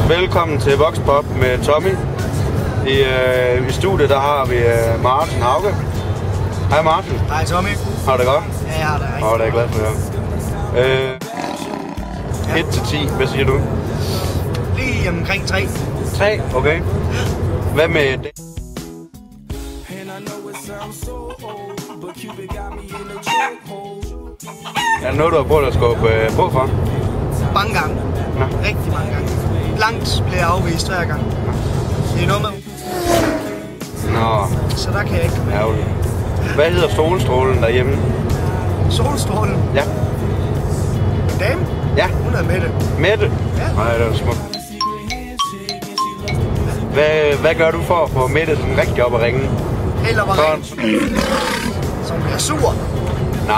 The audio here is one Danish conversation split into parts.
Velkommen til Voxpop med Tommy. I studiet der har vi Martin Hauge. Hej Martin. Hej Tommy. Har du det godt? Ja, jeg har det rigtig. Det er jeg glad for at høre. 1-10, hvad siger du? Lige omkring 3. 3, okay. Hvad med det? Er der noget, du har prøvet at skubbe på for? Mange gange. Ja. Rigtig mange gange. Langt bliver jeg afvist hver gang. Det er noget med... Nå. Så der kan jeg ikke komme med. Ærgerligt. Hvad hedder solstrålen derhjemme? Solstrålen? Ja. En dame? Ja. Hun er Mette. Mette? Ja. Nej, det er smukt. Hvad gør du for at få Mette sådan rigtig op at ringe? Helt op at ringe. Så hun bliver sur. Nej.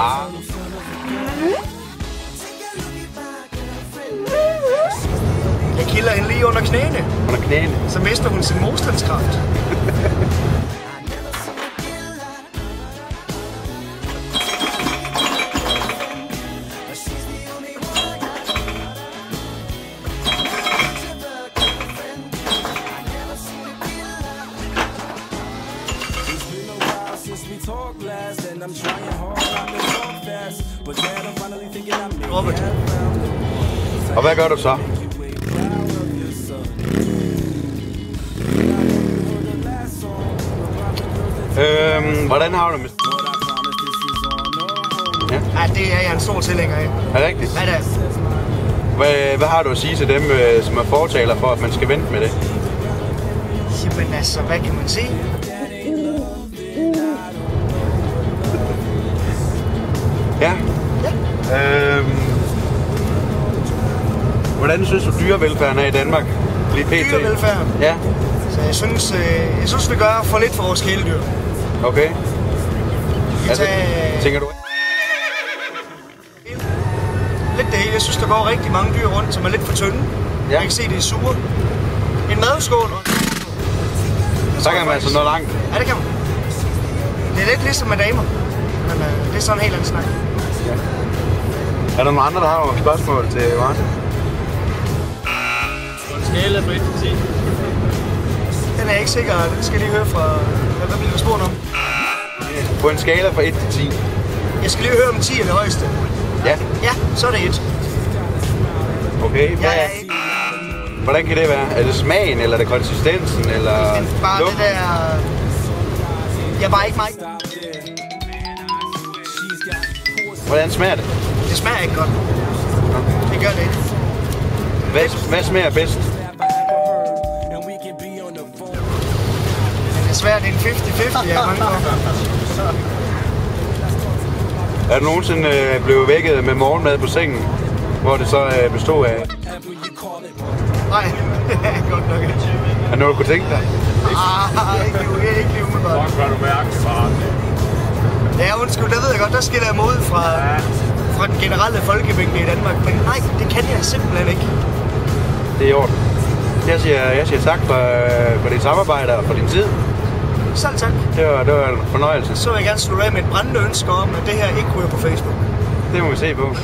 Jeg kilder hende lige under knæene. Under knæene? Så mister hun sin modstandskraft. Robert. Og hvad gør du så? Hvordan har du det med... Ja, det er jeg en stor tilhænger af. Er det rigtigt? Ja, det er. Hvad har du at sige til dem, som er fortaler for, at man skal vente med det? Jamen altså, hvad kan man sige? Ja. Hvordan synes du dyrevelfærden er i Danmark? Lige pt. Dyrevelfærden? Ja. Så jeg synes vi gør for lidt for vores kæledyr. Okay. Altså, tænker du... Lidt det hele. Jeg synes, der går rigtig mange dyr rundt, som er lidt for tynde. Ja. Jeg kan se, det er sure. En madskål. Så kan man altså nå langt. Ja, det kan man. Det er lidt ligesom med damer. Men det er sådan en helt anden snak. Ja. Er der nogle andre, der har nogle spørgsmål til Martin? På en skala på 1 til 10. Den er jeg ikke sikker. Den skal jeg lige høre fra... Hvad bliver der spurgt om? På en skala fra 1 til 10. Jeg skal lige høre om 10 er det højeste. Ja. Ja, så er det 1. Okay. Hvordan kan det være? Er det smagen, eller er det konsistensen, eller... Men bare luft? Det der... Jeg var ikke mig. Hvordan smager det? Det smager ikke godt. Det gør det ikke. Hvad smager bedst? Det er svært, det er en 50-50, jeg mange gange. Er du nogensinde blevet vækket med morgenmad på sengen, hvor det så bestod af? Nej, det er godt nok ikke. Er det noget, du kunne tænke dig? Ikke lige umiddelbart. Hvor kan du mærke det bare? Ja, undskyld, der ved jeg godt, der skiller jeg mig ud fra den generelle folkemængde i Danmark. Men nej, det kan jeg simpelthen ikke. Det er i orden. Jeg siger tak for dit samarbejde og for din tid. Selv tak. Det var en fornøjelse. Så vil jeg gerne slutte af med et brændende ønske om, at det her ikke ryger på Facebook. Det må vi se på.